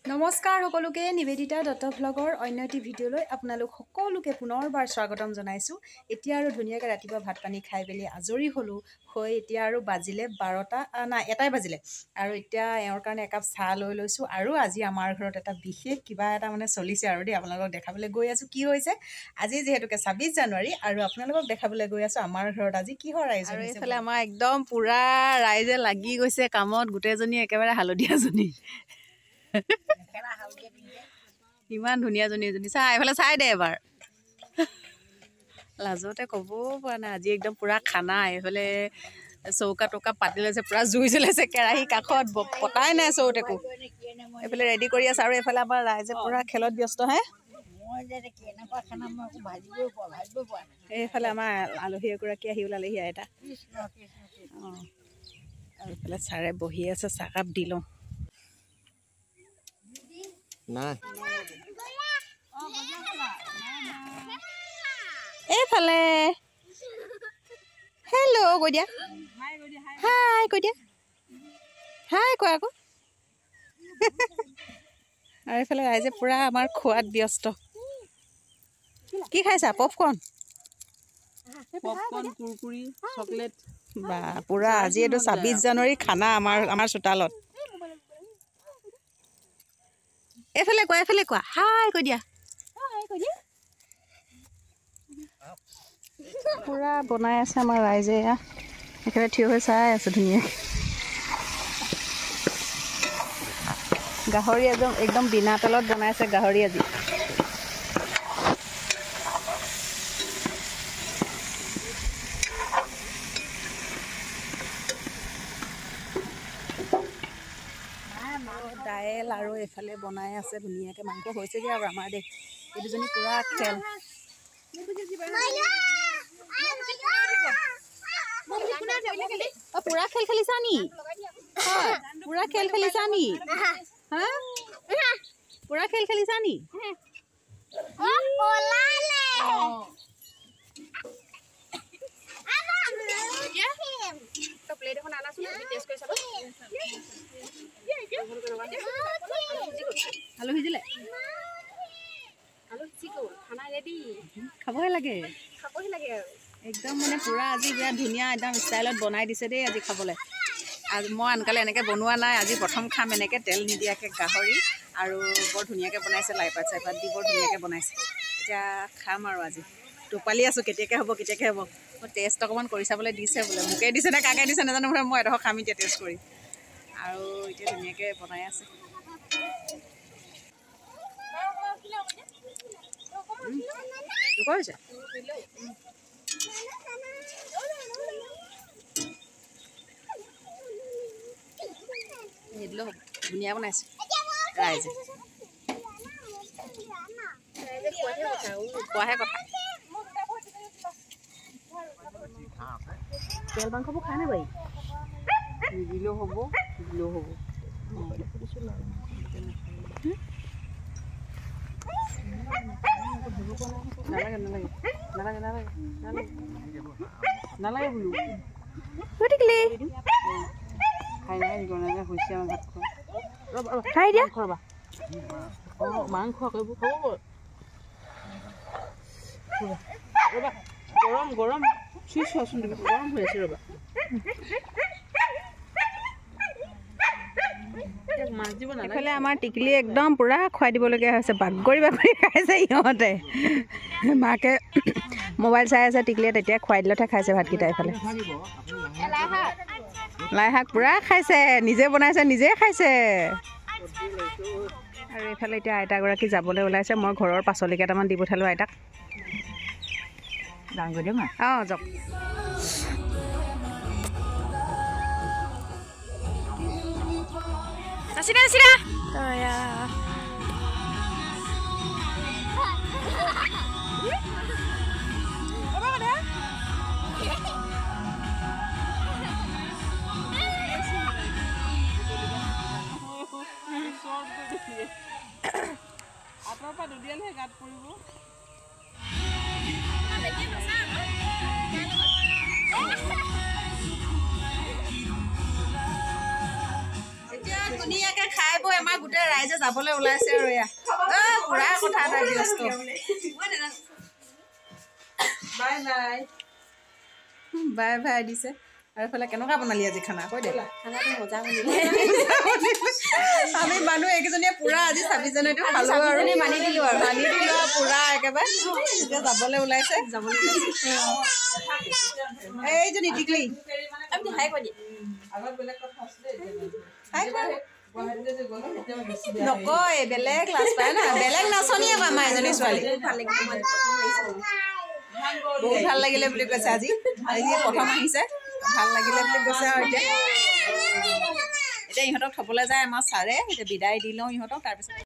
নমস্কাৰ সকলোকে নিবেদিতা দত্ত ভ্লগৰ অন্য এটি ভিডিঅ'লৈ আপোনালোক সকলোকে পুনৰবাৰ স্বাগতম জনাইছোঁ। এতিয়া আৰু ধুনীয়াকৈ ৰাতিপুৱা ভাত পানী খাই মেলি আজৰি হ'লোঁ। হৈ এতিয়া আৰু বাজিলে 12টা নাই 1টাই বাজিলে আৰু এতিয়া এওঁৰ কাৰণে একাপ চাহ লৈ লৈছোঁ। আৰু আজি আমাৰ ঘৰত এটা বিশেষ কিবা এটা মানে চলিছে আৰু দেই আপোনালোকক দেখাবলৈ গৈ আছোঁ কি হৈছে। আজি যিহেতুকে 26 জানুৱাৰী আৰু আপোনালোকক দেখাবলৈ গৈ আছোঁ আমাৰ ঘৰত আজি কিহৰ আয়োজন হৈছে। এইফালে আমাৰ একদম পূৰা ৰাইজে লাগি গৈছে কামত, গোটেইজনী একেবাৰে হালধীয়াজনী ইমান ধুনীয়াজনী এজনী চাই এইফালে চাই দে এবাৰ লাজতে ক'ব পৰা নাই। আজি একদম পূৰা খানা, এইফালে চৌকা টৌকা পাতি লৈছে, পূৰা জুই জ্বলাইছে, কেৰাহী কাষত পতাই নাই চৰুত একো। এইফালে ৰেডি কৰি আছে আৰু এইফালে আমাৰ ৰাইজে পূৰা খেলত ব্যস্ত হে। এইফালে আমাৰ আলহী এগৰাকী আহি ওলালেহি আইতা। অঁ আৰু এইফালে ছাৰে বহি আছে, চাহকাপ দি লওঁ। এইফালে হেল্ল' কৈ দিয়া, হাই কৈ দিয়া, হাই কোৱা আকৌ। আৰু এইফালে ৰাইজে পূৰা আমাৰ খোৱাত ব্যস্ত। কি খাইছা? Popcorn, Kurkure, chocolate. বা পূৰা আজি এইটো 26 জানুৱাৰী খানা আমাৰ চোতালত। এইফালে কোৱা হাই কৈ দিয়া, পূৰা বনাই আছে আমাৰ ৰাইজে। এয়া একেবাৰে থিয় হৈ চাই আছে ধুনীয়াকৈ। গাহৰি একদম বিনা তেলত বনাইছে গাহৰি আজি। দাইল আৰু এইফালে বনাই আছে ধুনীয়াকৈ, মাংস হৈছেগৈ আৰু আমাৰ দেই। এই দুজনী পূৰা খেল। পূৰা খেল খেলিছা নি? পূৰা খেল খেলিছা নি? হা পূৰা খেল খেলিছা নি? আলু সিজিলে? খাবহে লাগে একদম মানে পূৰা আজি বিৰাট ধুনীয়া একদম ষ্টাইলত বনাই দিছে দেই আজি খাবলৈ। আজি মই আনকালে এনেকৈ বনোৱা নাই, আজি প্ৰথম খাম এনেকৈ তেল নিদিয়াকৈ গাহৰি। আৰু বৰ ধুনীয়াকৈ বনাইছে, লাইপাত চাইপাত দি বৰ ধুনীয়াকৈ বনাইছে। এতিয়া খাম আৰু আজি টোপালি আছোঁ কেতিয়াকৈ হ'ব। মই টেষ্ট অকণমান কৰি চাবলৈ দিছে বোলে, মোকে দিছে নে কাকে দিছে নাজানো, বোলে মই এডোখৰ খাম এতিয়া টেষ্ট কৰি। আৰু এতিয়া ধুনীয়াকৈ বনাই আছে। হৈছে নিদিলেও হ'ব, ধুনীয়া বনাইছে ৰাইজে। কোৱাহে কথা, তেল মাংসবোৰ খাই নে বাৰু? নিদিলেও হ'ব, দিলেও হ'ব। নালাগে বোলো খাই নাই হৈছে আমাৰ ভাত খোৱা। খাই দিয়া খোৱা মাংস কৰিব খাব ৰ'বা, গৰম চুই চোৱাচোন তুমি, গৰম হৈ আছে ৰ'বা। এইফালে আমাৰ টিকলি একদম পূৰা খুৱাই দিবলগীয়া হৈছে, বাগৰি খাইছে ইহঁতে। মাকে মোবাইল চাই আছে, টিকলিয়ে তেতিয়া খুৱাই দিলতহে খাইছে ভাতকেইটা। এইফালে লাই শাক পূৰা খাইছে, নিজে বনাইছে নিজে খাইছে। আৰু এইফালে এতিয়া আইতাগৰাকী যাবলৈ ওলাইছে, মই ঘৰৰ পাচলি কেইটামান দি পঠালোঁ আইতাক। অঁ যাওক। আঁতৰ পৰা দুদিয়ালহে গাত পৰিব। এতিয়া ধুনীয়াকৈ খাই বৈ আমাৰ গোটেই ৰাইজে যাবলৈ ওলাইছে আৰু এয়া পুৰা কথা এটা ব্যস্ত বাই বাই দিছে আৰু এইফালে কেনেকুৱা বনালি আজি খানা কৈ দে খানাটো মজা বনিলে আমি মানুহ এইকেইজনীয়ে পুৰা আজি 26 জানুৱাৰীটো খালো আৰু মানি দিলো আৰু পুৰা একেবাৰে এতিয়া যাবলৈ ওলাইছে এইজনী টিকলি নকয় বেলেগ লাজ পায় না বেলেগ নাচনি আকৌ আমাৰ এজনী ছোৱালী বহুত ভাল লাগিলে বুলি কৈছে আজি প্ৰথম আহিছে ভাল লাগিলে বুলি কৈছে আৰু এতিয়া ইহঁতক থ'বলৈ যায় আমাৰ ছাৰে এতিয়া বিদায় দি লওঁ ইহঁতক তাৰপিছত